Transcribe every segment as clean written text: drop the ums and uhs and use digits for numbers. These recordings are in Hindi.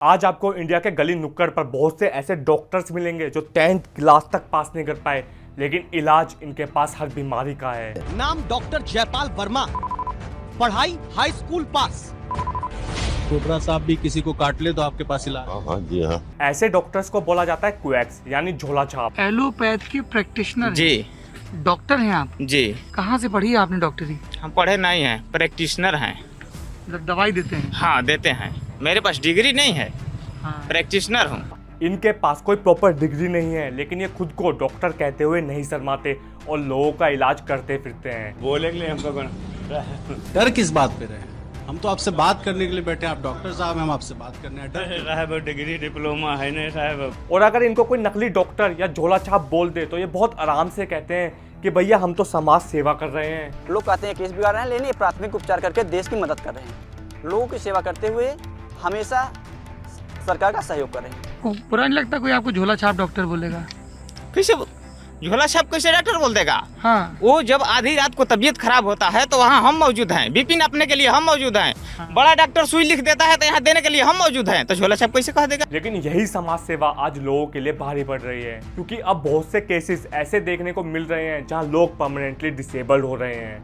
आज आपको इंडिया के गली नुक्कड़ पर बहुत से ऐसे डॉक्टर्स मिलेंगे जो 10th क्लास तक पास नहीं कर पाए, लेकिन इलाज इनके पास हर बीमारी का है। नाम डॉक्टर जयपाल वर्मा, पढ़ाई हाई स्कूल पास। कोबरा सांप भी किसी को काट ले तो आपके पास इलाज। हाँ जी हाँ। ऐसे डॉक्टर्स को बोला जाता है क्वैक्स, यानी झोला छाप। एलोपैथ की प्रैक्टिशनर जी डॉक्टर हैं आप? जी, कहाँ से पढ़ी है आपने डॉक्टरी? हम पढ़े नहीं हैं, प्रैक्टिशनर हैं। मतलब दवाई देते हैं? हाँ देते हैं, मेरे पास डिग्री नहीं है, हाँ। प्रैक्टिशनर हूँ। इनके पास कोई प्रॉपर डिग्री नहीं है, लेकिन ये खुद को डॉक्टर कहते हुए नहीं शर्माते और लोगों का इलाज करते फिरते हैं। बोले के लिए हमको डर किस बात पे रहे? हम तो आपसे बात करने के लिए बैठे हैं, आप डॉक्टर साहब हैं, हम आपसे बात करने हैं। डर साहब डिग्री डिप्लोमा है नहीं साहब। और अगर इनको कोई नकली डॉक्टर या झोला छाप बोल दे तो ये बहुत आराम से कहते हैं कि भैया हम तो समाज सेवा कर रहे हैं। लोग कहते हैं केस बिगाड़ रहे हैं, लेकिन ये प्राथमिक उपचार करके देश की मदद कर रहे हैं। लोगों की सेवा करते हुए हमेशा सरकार का सहयोग कर रहे हैं। बुरा नहीं लगता कोई आपको झोला छाप डॉक्टर बोलेगा? कैसे झोला छाप कैसे डॉक्टर बोल देगा? हाँ। वो जब आधी रात को तबीयत खराब होता है तो वहाँ हम मौजूद हैं, बीपी नापने के लिए हम मौजूद हैं। हाँ। बड़ा डॉक्टर सुई लिख देता है तो यहाँ देने के लिए हम मौजूद हैं, तो झोला छाप कैसे कह देगा? लेकिन यही समाज सेवा आज लोगों के लिए भारी पड़ रही है, क्योंकि अब बहुत से केसेस ऐसे देखने को मिल रहे हैं जहां लोग परमानेंटली डिसेबल्ड हो रहे हैं।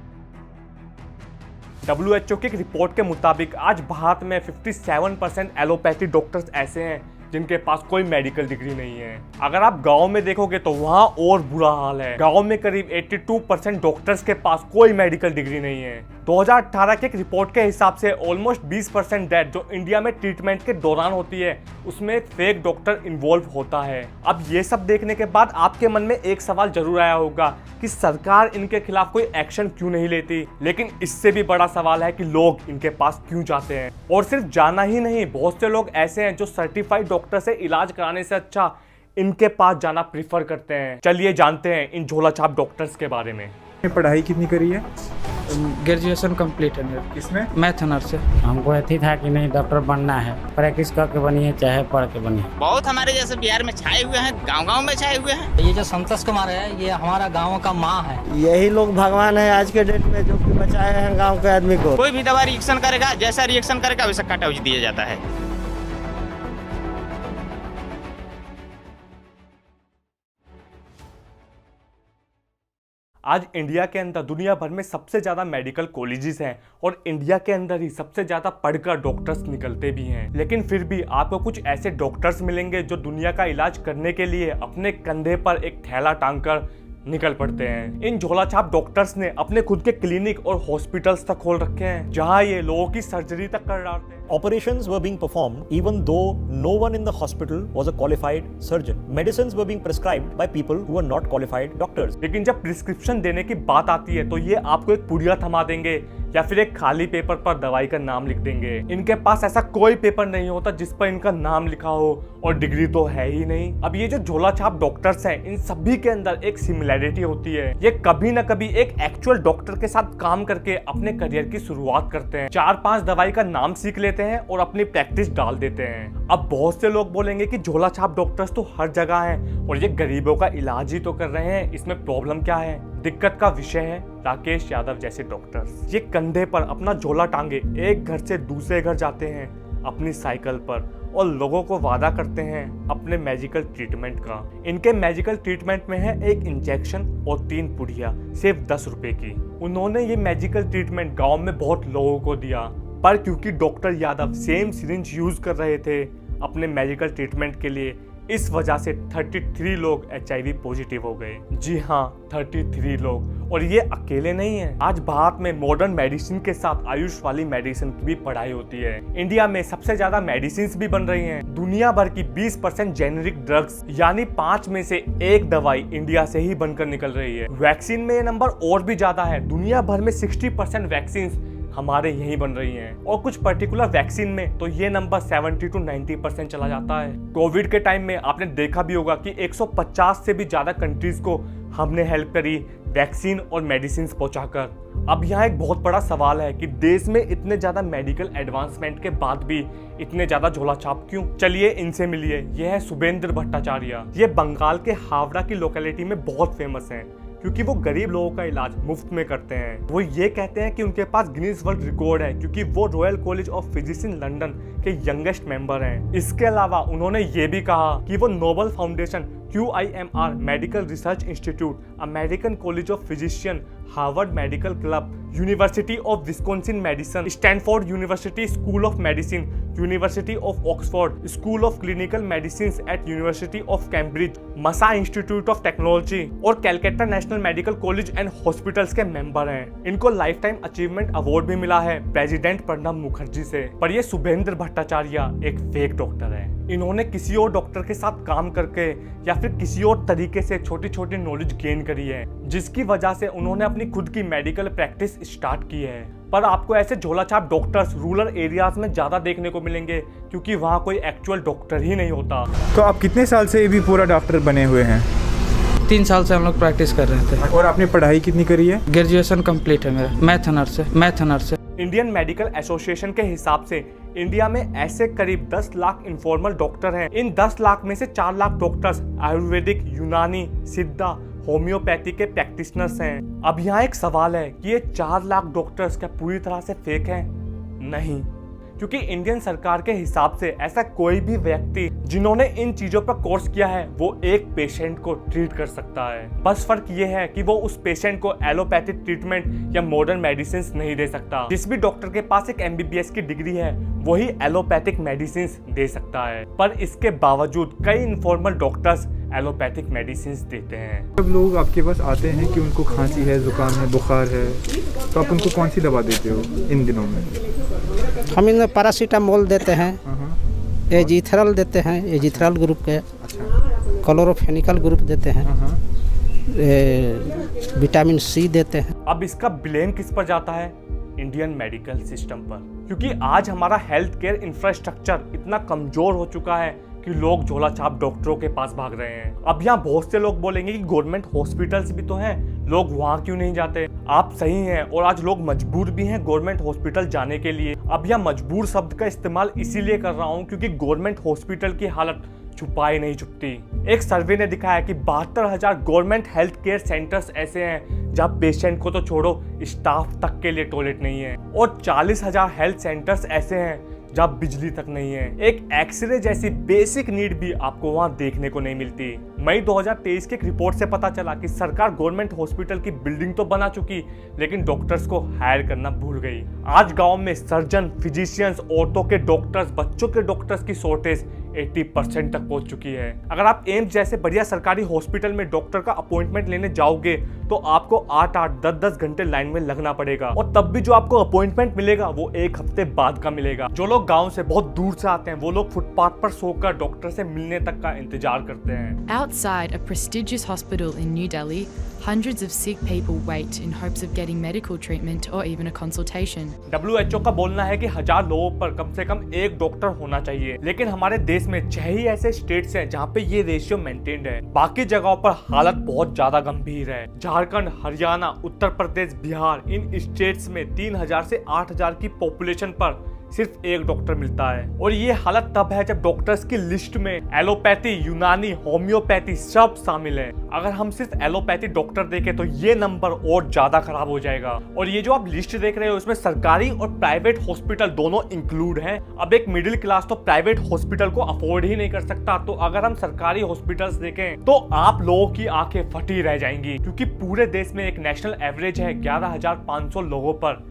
WHO की एक रिपोर्ट के मुताबिक आज भारत में 57% एलोपैथी डॉक्टर्स ऐसे हैं जिनके पास कोई मेडिकल डिग्री नहीं है। अगर आप गांव में देखोगे तो वहां और बुरा हाल है। गांव में करीब 82% डॉक्टर्स के पास कोई मेडिकल डिग्री नहीं है। 2018 की एक रिपोर्ट के हिसाब से ऑलमोस्ट 20% डेथ जो इंडिया में ट्रीटमेंट के दौरान होती है, उसमें एक फेक डॉक्टर इन्वॉल्व होता है। अब ये सब देखने के बाद आपके मन में एक सवाल जरूर आया होगा कि सरकार इनके खिलाफ कोई एक्शन क्यों नहीं लेती। लेकिन इससे भी बड़ा सवाल है कि लोग इनके पास क्यों जाते हैं। और सिर्फ जाना ही नहीं, बहुत से लोग ऐसे हैं जो सर्टिफाइड डॉक्टर से इलाज कराने से अच्छा इनके पास जाना प्रीफर करते हैं। चलिए जानते हैं इन झोला छाप डॉक्टर्स के बारे में। पढ़ाई कितनी करी है? ग्रेजुएशन कंप्लीट है मेरा। किसमें? मैथ ऑनर से। हमको ऐसी था कि नहीं डॉक्टर बनना है, प्रैक्टिस करके बनिए चाहे पढ़ के बनिए। बहुत हमारे जैसे बिहार में छाए हुए हैं, गाँव में छाए हुए हैं। ये जो संतोष कुमार है, ये हमारा गाँव का माँ है। यही लोग भगवान है आज के डेट में जो कि बचाए हैं गांव के आदमी को। कोई भी दवा रिएक्शन करेगा, जैसा रिएक्शन करेगा वैसा काटा दिया जाता है। आज इंडिया के अंदर दुनिया भर में सबसे ज़्यादा मेडिकल कॉलेजेस हैं और इंडिया के अंदर ही सबसे ज़्यादा पढ़कर डॉक्टर्स निकलते भी हैं। लेकिन फिर भी आपको कुछ ऐसे डॉक्टर्स मिलेंगे जो दुनिया का इलाज करने के लिए अपने कंधे पर एक थैला टांग कर निकल पड़ते हैं। इन झोला छाप डॉक्टर्स ने अपने खुद के क्लिनिक और हॉस्पिटल्स तक खोल रखे हैं, जहां ये लोगों की सर्जरी तक कर डालते हैं। Operations were being performed even though no one in the hospital was a qualified surgeon. Medicines were being prescribed by people who were not qualified doctors. लेकिन जब प्रिस्क्रिप्शन देने की बात आती है तो ये आपको एक पुड़िया थमा देंगे या फिर एक खाली पेपर पर दवाई का नाम लिख देंगे। इनके पास ऐसा कोई पेपर नहीं होता जिस पर इनका नाम लिखा हो, और डिग्री तो है ही नहीं। अब ये जो झोला छाप डॉक्टर्स हैं, इन सभी के अंदर एक सिमिलैरिटी होती है। ये कभी ना कभी एक एक्चुअल डॉक्टर के साथ काम करके अपने करियर की शुरुआत करते हैं। 4-5 दवाई का नाम सीख लेते हैं और अपनी प्रैक्टिस डाल देते हैं। अब बहुत से लोग बोलेंगे कि झोला छाप डॉक्टर्स तो हर जगह हैं और ये गरीबों का इलाज ही तो कर रहे हैं, इसमें प्रॉब्लम क्या है? दिक्कत का विषय है राकेश यादव जैसे डॉक्टर्स। ये कंधे पर अपना झोला टांगे एक घर से दूसरे घर जाते हैं अपनी साइकिल पर और लोगों को वादा करते हैं अपने मैजिकल ट्रीटमेंट का। इनके मैजिकल ट्रीटमेंट में है एक इंजेक्शन और 3 पुड़िया, सिर्फ 10 रुपए की। उन्होंने ये मैजिकल ट्रीटमेंट गांव में बहुत लोगों को दिया, पर क्योंकि doctor Yadav same syringe use कर रहे थे अपने मेडिकल ट्रीटमेंट के लिए, इस वजह से 33 लोग HIV पॉजिटिव हो गए। जी हाँ, 33 लोग। और ये अकेले नहीं है। आज भारत में मॉडर्न मेडिसिन के साथ आयुष वाली मेडिसिन की भी पढ़ाई होती है। इंडिया में सबसे ज्यादा मेडिसिन भी बन रही हैं। दुनिया भर की 20% जेनेरिक ड्रग्स यानी 5 में से 1 दवाई इंडिया से ही बनकर निकल रही है। वैक्सीन में ये नंबर और भी ज्यादा है। दुनिया भर में 60% वैक्सीन हमारे यहीं बन रही हैं, और कुछ पर्टिकुलर वैक्सीन में तो ये नंबर 70 to 90% चला जाता है। कोविड के टाइम में आपने देखा भी होगा कि 150 से भी ज्यादा कंट्रीज को हमने हेल्प करी वैक्सीन और मेडिसिन पहुंचाकर। अब यहाँ एक बहुत बड़ा सवाल है कि देश में इतने ज्यादा मेडिकल एडवांसमेंट के बाद भी इतने ज्यादा झोला छाप क्यों? चलिए इनसे मिलिए। यह है शुभेंद्र भट्टाचार्य। ये बंगाल के हावड़ा की लोकेलिटी में बहुत फेमस हैं। क्योंकि वो गरीब लोगों का इलाज मुफ्त में करते हैं। वो ये कहते हैं कि उनके पास गिनीज वर्ल्ड रिकॉर्ड है क्योंकि वो Royal College of Physician London के यंगेस्ट मेंबर हैं। इसके अलावा उन्होंने ये भी कहा कि वो Nobel Foundation, QIMR Medical Research Institute, American College of Physician, Harvard Medical Club, University of Wisconsin Medicine, Stanford University School of Medicine, University of Oxford, School of Clinical Medicine at University of Cambridge, Massachusetts Institute of Technology और Calcutta National Medical College and Hospitals के मेंबर हैं। इनको लाइफ टाइम अचीवमेंट अवार्ड भी मिला है प्रेसिडेंट प्रणब मुखर्जी से। पर ये शुभेंद्र भट्टाचार्य एक फेक डॉक्टर है। इन्होंने किसी और डॉक्टर के साथ काम करके या फिर किसी और तरीके से छोटी छोटी नॉलेज गेन करी है, जिसकी वजह से उन्होंने अपनी खुद की मेडिकल प्रैक्टिस स्टार्ट की है। पर आपको ऐसे झोलाछाप डॉक्टर्स रूरल एरियाज में ज्यादा देखने को मिलेंगे क्योंकि वहाँ कोई एक्चुअल डॉक्टर ही नहीं होता। तो आप कितने साल से भी पूरा डॉक्टर बने हुए हैं? 3 साल से हम लोग प्रैक्टिस कर रहे थे। और आपने पढ़ाई कितनी करी है? ग्रेजुएशन कंप्लीट है मेरा, मैथ ऑनर्स से। इंडियन मेडिकल एसोसिएशन के हिसाब से इंडिया में ऐसे करीब 10 लाख इनफॉर्मल डॉक्टर हैं। इन 10 लाख में से 4 लाख डॉक्टर्स आयुर्वेदिक, यूनानी, सिद्धा, होम्योपैथी के प्रैक्टिशनर्स हैं। अब यहाँ एक सवाल है कि ये 4 लाख डॉक्टर्स क्या पूरी तरह से फेक हैं? नहीं, क्योंकि इंडियन सरकार के हिसाब से ऐसा कोई भी व्यक्ति जिन्होंने इन चीजों पर कोर्स किया है वो एक पेशेंट को ट्रीट कर सकता है। बस फर्क ये है कि वो उस पेशेंट को एलोपैथिक ट्रीटमेंट या मॉडर्न मेडिसिन नहीं दे सकता। जिस भी डॉक्टर के पास एक MBBS की डिग्री है वही एलोपैथिक मेडिसिन दे सकता है, पर इसके बावजूद कई इनफॉर्मल डॉक्टर्स एलोपैथिक मेडिसिन देते हैं। जब लोग आपके पास आते हैं कि उनको खांसी है, जुकाम है, बुखार है, तो आप उनको कौन सी दवा देते हो इन दिनों में? हम इन्हें पैरासीटामोल देते हैं, एजिथ्रल देते हैं, एजिथ्रल ग्रुप के, क्लोरोफेनिकल ग्रुप देते हैं, विटामिन C देते हैं। अब इसका ब्लेम किस पर जाता है? इंडियन मेडिकल सिस्टम पर, क्योंकि आज हमारा हेल्थ केयर इंफ्रास्ट्रक्चर इतना कमजोर हो चुका है कि लोग झोलाछाप डॉक्टरों के पास भाग रहे हैं। अब यहाँ बहुत से लोग बोलेंगे कि गवर्नमेंट हॉस्पिटल्स भी तो हैं, लोग वहाँ क्यों नहीं जाते? आप सही हैं, और आज लोग मजबूर भी हैं गवर्नमेंट हॉस्पिटल जाने के लिए। अब यहाँ मजबूर शब्द का इस्तेमाल इसीलिए कर रहा हूँ क्योंकि गवर्नमेंट हॉस्पिटल की हालत छुपाई नहीं छुपती। एक सर्वे ने दिखाया कि 72,000 गवर्नमेंट हेल्थ केयर सेंटर्स ऐसे हैं जहाँ पेशेंट को तो छोड़ो, स्टाफ तक के लिए टॉयलेट नहीं है, और 40,000 हेल्थ सेंटर्स ऐसे हैं जहाँ बिजली तक नहीं है। एक एक्सरे जैसी बेसिक नीड भी आपको वहाँ देखने को नहीं मिलती। मई 2023 के एक रिपोर्ट से पता चला कि सरकार गवर्नमेंट हॉस्पिटल की बिल्डिंग तो बना चुकी, लेकिन डॉक्टर्स को हायर करना भूल गई। आज गांव में सर्जन, फिजिशियंस, ऑर्थो के डॉक्टर्स, बच्चों के डॉक्टर्स की शॉर्टेज 80% तक पहुंच चुकी है। अगर आप एम्स जैसे बढ़िया सरकारी हॉस्पिटल में डॉक्टर का अपॉइंटमेंट लेने जाओगे तो आपको 8-8, 10-10 घंटे लाइन में लगना पड़ेगा, और तब भी जो आपको अपॉइंटमेंट मिलेगा वो 1 हफ्ते बाद का मिलेगा। जो लोग गांव से बहुत दूर से आते हैं वो लोग फुटपाथ पर सोकर डॉक्टर से मिलने तक का इंतजार करते हैं। Outside a prestigious hospital in New Delhi, hundreds of sick people wait in hopes of getting medical treatment or even a consultation. WHO का बोलना है कि 1000 लोगों पर कम से कम 1 डॉक्टर होना चाहिए, लेकिन हमारे देश में 6 ही ऐसे स्टेट्स हैं जहाँ पे ये रेशियो मेंटेन्ड है। बाकी जगहों पर हालत बहुत ज्यादा गंभीर है। झारखंड, हरियाणा, उत्तर प्रदेश, बिहार, इन स्टेट्स में 3000 से 8000 की पॉपुलेशन पर सिर्फ 1 डॉक्टर मिलता है। और ये हालत तब है जब डॉक्टर्स की लिस्ट में एलोपैथी, यूनानी, होम्योपैथी सब शामिल है। अगर हम सिर्फ एलोपैथी डॉक्टर देखें तो ये नंबर और ज्यादा खराब हो जाएगा। और ये जो आप लिस्ट देख रहे हो इसमें सरकारी और प्राइवेट हॉस्पिटल दोनों इंक्लूड हैं। अब एक मिडिल क्लास तो प्राइवेट हॉस्पिटल को अफोर्ड ही नहीं कर सकता, तो अगर हम सरकारी हॉस्पिटल्स देखें तो आप लोगों की आंखें फटी रह जाएंगी, क्योंकि पूरे देश में एक नेशनल एवरेज है 11,500 लोगों पर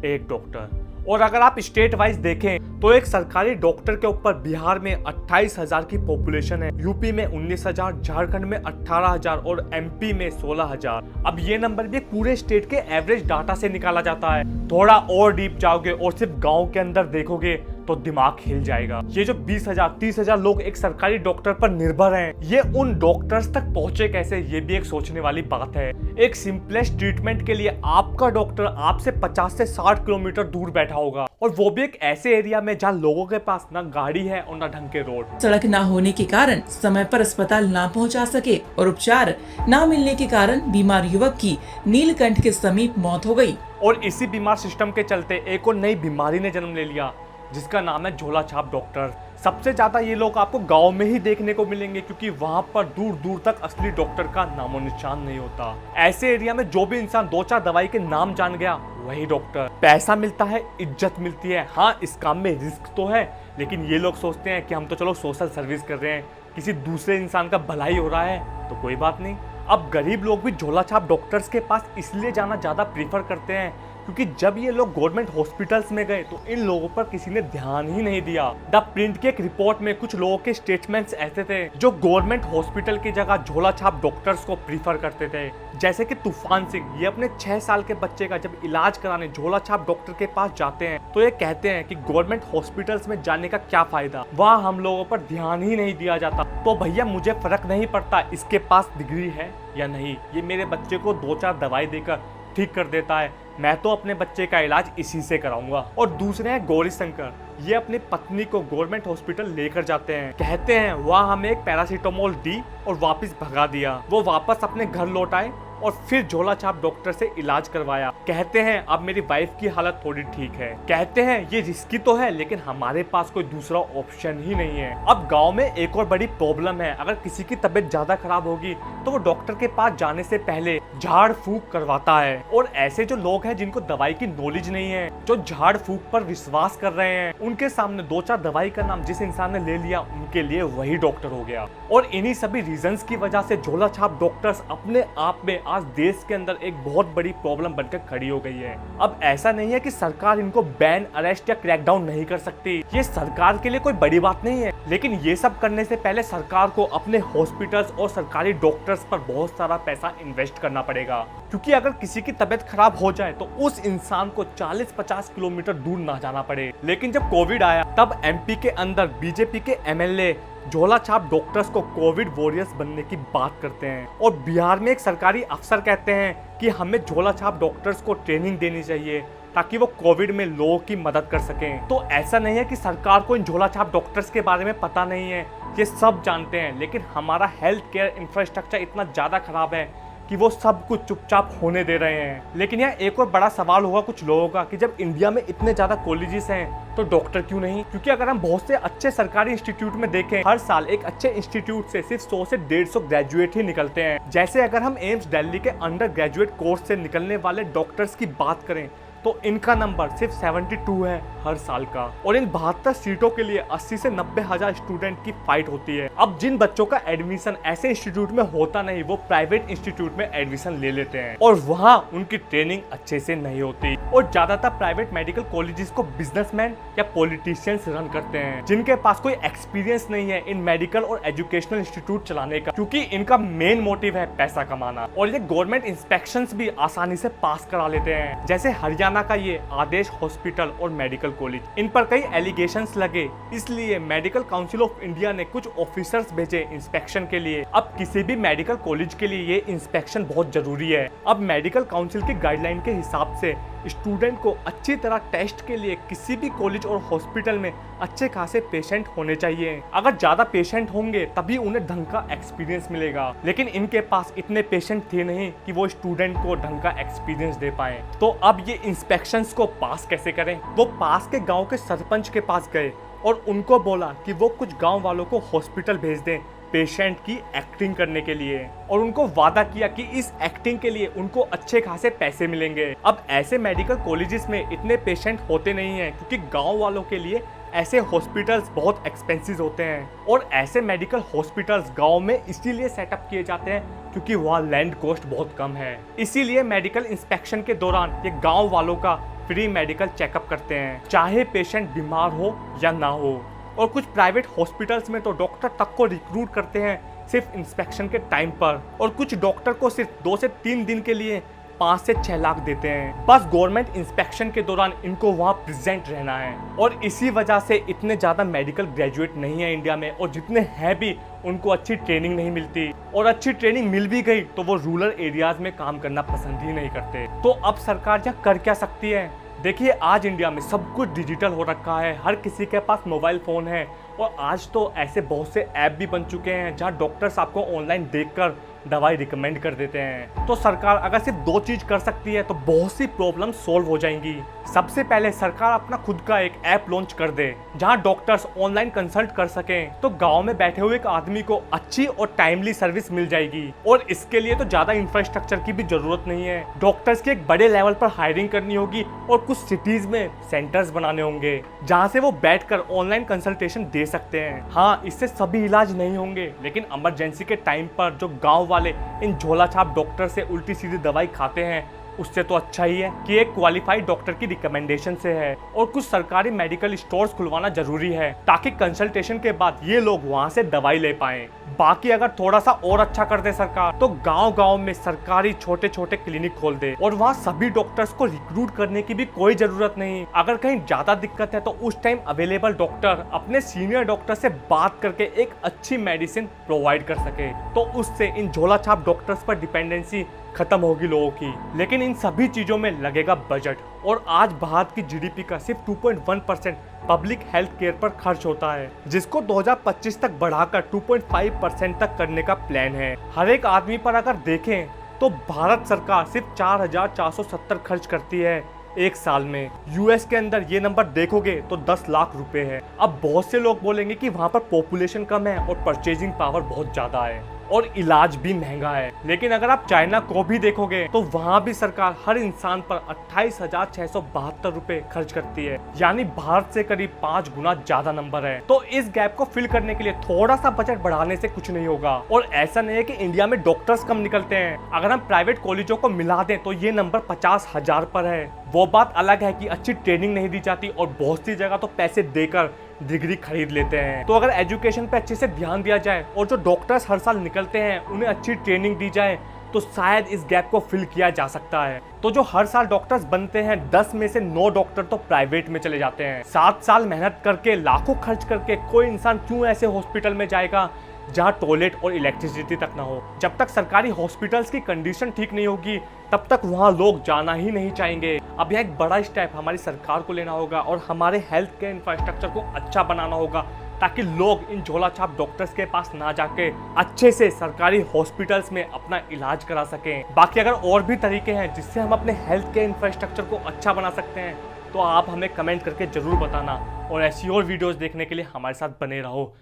1 डॉक्टर। और अगर आप स्टेट वाइज देखें तो एक सरकारी डॉक्टर के ऊपर बिहार में 28,000 की पॉपुलेशन है, यूपी में 19,000, झारखंड में 18,000 और MP में 16,000। अब ये नंबर भी पूरे स्टेट के एवरेज डाटा से निकाला जाता है। थोड़ा और डीप जाओगे और सिर्फ गांव के अंदर देखोगे तो दिमाग हिल जाएगा। ये जो 20,000, 30,000 लोग एक सरकारी डॉक्टर पर निर्भर हैं, ये उन डॉक्टर्स तक पहुंचे कैसे, ये भी एक सोचने वाली बात है। एक सिंपलेस्ट ट्रीटमेंट के लिए आपका डॉक्टर आपसे 50 से 60 किलोमीटर दूर बैठा होगा, और वो भी एक ऐसे एरिया में जहाँ लोगों के पास ना गाड़ी है और ना ढंग के रोड। सड़क न होने के कारण समय पर अस्पताल न पहुंचा सके और उपचार न मिलने के कारण बीमार युवक की नीलकंठ के समीप मौत हो गई। और इसी बीमार सिस्टम के चलते एक और नई बीमारी ने जन्म ले लिया जिसका नाम है झोला छाप डॉक्टर। सबसे ज्यादा ये लोग आपको गांव में ही देखने को मिलेंगे, क्योंकि वहां पर दूर दूर तक असली डॉक्टर का नामो निशान नहीं होता। ऐसे एरिया में जो भी इंसान 2-4 दवाई के नाम जान गया वही डॉक्टर। पैसा मिलता है, इज्जत मिलती है। हाँ, इस काम में रिस्क तो है, लेकिन ये लोग सोचते हैं कि हम तो चलो सोशल सर्विस कर रहे हैं, किसी दूसरे इंसान का भलाई हो रहा है तो कोई बात नहीं। अब गरीब लोग भी झोला छाप डॉक्टर्स के पास इसलिए जाना ज्यादा प्रीफर करते हैं क्योंकि जब ये लोग गवर्नमेंट हॉस्पिटल्स में गए तो इन लोगों पर किसी ने ध्यान ही नहीं दिया। द प्रिंट की एक रिपोर्ट में कुछ लोगों के स्टेटमेंट्स ऐसे थे जो गवर्नमेंट हॉस्पिटल की जगह झोला छाप डॉक्टर्स को प्रीफर करते थे। जैसे कि तूफान सिंह, ये अपने 6 साल के बच्चे का जब इलाज कराने झोला छाप डॉक्टर के पास जाते हैं तो ये कहते हैं कि गवर्नमेंट हॉस्पिटल्स में जाने का क्या फायदा, वहाँ हम लोगों पर ध्यान ही नहीं दिया जाता। तो भैया मुझे फर्क नहीं पड़ता इसके पास डिग्री है या नहीं, ये मेरे बच्चे को 2-4 दवाई देकर ठीक कर देता है, मैं तो अपने बच्चे का इलाज इसी से कराऊंगा। और दूसरे हैं गौरी शंकर, ये अपनी पत्नी को गवर्नमेंट हॉस्पिटल लेकर जाते हैं। कहते हैं वहाँ हमें एक पैरासीटामोल दी और वापस भगा दिया। वो वापस अपने घर लौट आए और फिर झोला छाप डॉक्टर से इलाज करवाया। कहते हैं अब मेरी वाइफ की हालत थोड़ी ठीक है। कहते हैं ये रिस्की तो है लेकिन हमारे पास कोई दूसरा ऑप्शन ही नहीं है। अब गांव में एक और बड़ी प्रॉब्लम है, अगर किसी की तबीयत ज्यादा खराब होगी तो वो डॉक्टर के पास जाने से पहले झाड़ फूक करवाता है। और ऐसे जो लोग हैं जिनको दवाई की नॉलेज नहीं है, जो झाड़ फूक पर विश्वास कर रहे हैं, उनके सामने 2-4 दवाई का नाम जिस इंसान ने ले लिया उनके लिए वही डॉक्टर हो गया। और इन्हीं सभी रीजंस की वजह से झोला छाप डॉक्टर्स अपने आप में आज देश के अंदर एक बहुत बड़ी प्रॉब्लम बनकर खड़ी हो गई है। अब ऐसा नहीं है कि सरकार इनको बैन, अरेस्ट या क्रैकडाउन नहीं कर सकती, ये सरकार के लिए कोई बड़ी बात नहीं है, लेकिन ये सब करने से पहले सरकार को अपने हॉस्पिटल्स और सरकारी डॉक्टर्स पर बहुत सारा पैसा इन्वेस्ट करना पड़ेगा। क्योंकि अगर किसी की तबीयत खराब हो जाए तो उस इंसान को 40-50 किलोमीटर दूर ना जाना पड़े। लेकिन जब कोविड आया तब एमपी के अंदर बीजेपी के एमएलए झोला छाप डॉक्टर्स को कोविड वॉरियर्स बनने की बात करते हैं। और बिहार में एक सरकारी अफसर कहते हैं कि हमें झोला छाप डॉक्टर्स को ट्रेनिंग देनी चाहिए ताकि वो कोविड में लोगों की मदद कर सकें। तो ऐसा नहीं है कि सरकार को इन झोला छाप डॉक्टर्स के बारे में पता नहीं है, ये सब जानते हैं, लेकिन हमारा हेल्थ केयर इंफ्रास्ट्रक्चर इतना ज़्यादा खराब है कि वो सब कुछ चुपचाप होने दे रहे हैं। लेकिन यहाँ एक और बड़ा सवाल होगा कुछ लोगों का कि जब इंडिया में इतने ज्यादा कॉलेजेस हैं तो डॉक्टर क्यों नहीं? क्योंकि अगर हम बहुत से अच्छे सरकारी इंस्टीट्यूट में देखें, हर साल एक अच्छे इंस्टीट्यूट से सिर्फ 100 से 150 ग्रेजुएट ही निकलते हैं। जैसे अगर हम एम्स दिल्ली के अंडर ग्रेजुएट कोर्स से निकलने वाले डॉक्टर्स की बात करें तो इनका नंबर सिर्फ 72 है हर साल का। और इन 72 सीटों के लिए 80 से 90 हजार स्टूडेंट की फाइट होती है। अब जिन बच्चों का एडमिशन ऐसे इंस्टीट्यूट में होता नहीं, वो प्राइवेट इंस्टीट्यूट में एडमिशन ले लेते हैं और वहाँ उनकी ट्रेनिंग अच्छे से नहीं होती। और ज्यादातर प्राइवेट मेडिकल कॉलेजेस को बिजनेसमैन या पॉलिटिशियंस रन करते हैं जिनके पास कोई एक्सपीरियंस नहीं है इन मेडिकल और एजुकेशनल इंस्टीट्यूट चलाने का, क्योंकि इनका मेन मोटिव है पैसा कमाना। और ये गवर्नमेंट इंस्पेक्शंस भी आसानी से पास करा लेते हैं। जैसे हरियाणा का ये आदेश हॉस्पिटल और मेडिकल कॉलेज, इन पर कई एलिगेशंस लगे, इसलिए मेडिकल काउंसिल ऑफ इंडिया ने कुछ ऑफिसर्स भेजे इंस्पेक्शन के लिए। अब किसी भी मेडिकल कॉलेज के लिए ये इंस्पेक्शन बहुत जरूरी है। अब मेडिकल काउंसिल की गाइडलाइन के हिसाब से स्टूडेंट को अच्छी तरह टेस्ट के लिए किसी भी कॉलेज और हॉस्पिटल में अच्छे खासे पेशेंट होने चाहिए। अगर ज्यादा पेशेंट होंगे तभी उन्हें ढंग का एक्सपीरियंस मिलेगा, लेकिन इनके पास इतने पेशेंट थे नहीं कि वो स्टूडेंट को ढंग का एक्सपीरियंस दे पाए। तो अब ये इंस्पेक्शंस को पास कैसे करें? वो पास के गांव के सरपंच के पास गए और उनको बोला कि वो कुछ गांव वालों को हॉस्पिटल भेज दें पेशेंट की एक्टिंग करने के लिए, और उनको वादा किया कि इस एक्टिंग के लिए उनको अच्छे खासे पैसे मिलेंगे। अब ऐसे मेडिकल कॉलेजेस में इतने पेशेंट होते नहीं हैं क्योंकि गांव वालों के लिए ऐसे हॉस्पिटल्स बहुत एक्सपेंसिव होते हैं। और ऐसे मेडिकल हॉस्पिटल्स गांव में इसीलिए सेटअप किए जाते हैं क्योंकि वहाँ लैंड कॉस्ट बहुत कम है। इसीलिए मेडिकल इंस्पेक्शन के दौरान ये गाँव वालों का फ्री मेडिकल चेकअप करते हैं, चाहे पेशेंट बीमार हो या ना हो। और कुछ प्राइवेट हॉस्पिटल्स में तो डॉक्टर तक को रिक्रूट करते हैं सिर्फ इंस्पेक्शन के टाइम पर, और कुछ डॉक्टर को सिर्फ 2 से 3 दिन के लिए 5 से 6 लाख देते हैं। बस गवर्नमेंट इंस्पेक्शन के दौरान इनको वहाँ प्रेजेंट रहना है। और इसी वजह से इतने ज़्यादा मेडिकल ग्रेजुएट नहीं है इंडिया में, और जितने हैं भी उनको अच्छी ट्रेनिंग नहीं मिलती, और अच्छी ट्रेनिंग मिल भी गई तो वो रूरल एरियाज में काम करना पसंद ही नहीं करते। तो अब सरकार यहाँ कर क्या सकती है? देखिए, आज इंडिया में सब कुछ डिजिटल हो रखा है, हर किसी के पास मोबाइल फ़ोन है, और आज तो ऐसे बहुत से ऐप भी बन चुके हैं जहां डॉक्टर्स आपको ऑनलाइन देखकर दवाई रिकमेंड कर देते हैं। तो सरकार अगर सिर्फ 2 चीज कर सकती है तो बहुत सी प्रॉब्लम सॉल्व हो जाएंगी। सबसे पहले सरकार अपना खुद का एक ऐप लॉन्च कर दे जहां डॉक्टर्स ऑनलाइन कंसल्ट कर सकें, तो गांव में बैठे हुए एक आदमी को अच्छी और टाइमली सर्विस मिल जाएगी। और इसके लिए तो ज्यादा इंफ्रास्ट्रक्चर की भी जरूरत नहीं है। डॉक्टर्स की एक बड़े लेवल पर हायरिंग करनी होगी और कुछ सिटीज में सेंटर्स बनाने होंगे जहां से वो बैठकर ऑनलाइन कंसल्टेशन दे सकते हैं। हाँ, इससे सभी इलाज नहीं होंगे, लेकिन इमरजेंसी के टाइम पर जो गाँव वाले इन झोला छाप डॉक्टर से उल्टी सीधी दवाई खाते हैं उससे तो अच्छा ही है कि एक क्वालिफाइड डॉक्टर की रिकमेंडेशन से है। और कुछ सरकारी मेडिकल स्टोर्स खुलवाना जरूरी है ताकि कंसल्टेशन के बाद ये लोग वहां से दवाई ले पाएं। बाकी अगर थोड़ा सा और अच्छा कर दे सरकार तो गांव-गांव में सरकारी छोटे छोटे क्लिनिक खोल दे और वहां सभी डॉक्टर्स को रिक्रूट करने की भी कोई जरूरत नहीं। अगर कहीं ज्यादा दिक्कत है तो उस टाइम अवेलेबल डॉक्टर अपने सीनियर डॉक्टर से बात करके एक अच्छी मेडिसिन प्रोवाइड कर सके, तो उससे इन झोला छाप डॉक्टर्स पर डिपेंडेंसी खत्म होगी लोगों की। लेकिन इन सभी चीजों में लगेगा बजट, और आज भारत की जीडीपी का सिर्फ 2.1% पब्लिक हेल्थ केयर पर खर्च होता है, जिसको 2025 तक बढ़ाकर 2.5% तक करने का प्लान है। हर एक आदमी पर अगर देखें तो भारत सरकार सिर्फ 4,470 खर्च करती है एक साल में। यूएस के अंदर ये नंबर देखोगे तो 10 लाख रुपए है। अब बहुत से लोग बोलेंगे कि वहां पर पॉपुलेशन कम है और परचेजिंग पावर बहुत ज्यादा है और इलाज भी महंगा है, लेकिन अगर आप चाइना को भी देखोगे तो वहां भी सरकार हर इंसान पर 28,672 रुपए खर्च करती है, यानी भारत से करीब 5 गुना ज्यादा नंबर है। तो इस गैप को फिल करने के लिए थोड़ा सा बजट बढ़ाने से कुछ नहीं होगा। और ऐसा नहीं है कि इंडिया में डॉक्टर्स कम निकलते हैं, अगर हम प्राइवेट कॉलेजों को मिला दें तो ये नंबर 50,000 पर है। वो बात अलग है कि अच्छी ट्रेनिंग नहीं दी जाती और बहुत सी जगह तो पैसे देकर डिग्री खरीद लेते हैं। तो अगर एजुकेशन पे अच्छे से ध्यान दिया जाए और जो डॉक्टर्स हर साल निकलते हैं उन्हें अच्छी ट्रेनिंग दी जाए तो शायद इस गैप को फिल किया जा सकता है। तो जो हर साल डॉक्टर्स बनते हैं 10 में से 9 डॉक्टर तो प्राइवेट में चले जाते हैं। 7 साल मेहनत करके लाखों खर्च करके कोई इंसान क्यों ऐसे हॉस्पिटल में जाएगा जहां टॉयलेट और इलेक्ट्रिसिटी तक ना हो। जब तक सरकारी हॉस्पिटल्स की कंडीशन ठीक नहीं होगी तब तक वहां लोग जाना ही नहीं चाहेंगे। अब यह एक बड़ा स्टेप हमारी सरकार को लेना होगा और हमारे हेल्थ केयर इंफ्रास्ट्रक्चर को अच्छा बनाना होगा ताकि लोग इन झोला छाप डॉक्टर्स के पास ना जाके अच्छे से सरकारी हॉस्पिटल्स में अपना इलाज करा सकें। बाकी अगर और भी तरीके हैं जिससे हम अपने हेल्थ केयर इंफ्रास्ट्रक्चर को अच्छा बना सकते हैं तो आप हमें कमेंट करके जरूर बताना, और ऐसी और वीडियोस देखने के लिए हमारे साथ बने रहो।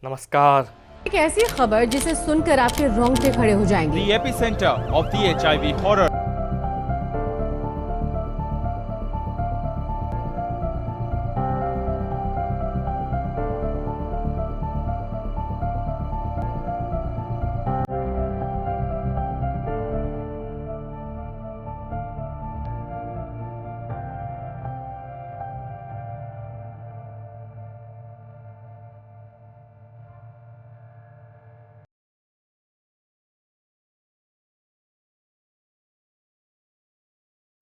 नमस्कार। एक ऐसी खबर जिसे सुनकर आपके रोंगटे खड़े हो जाएंगे। The epicenter of the HIV horror.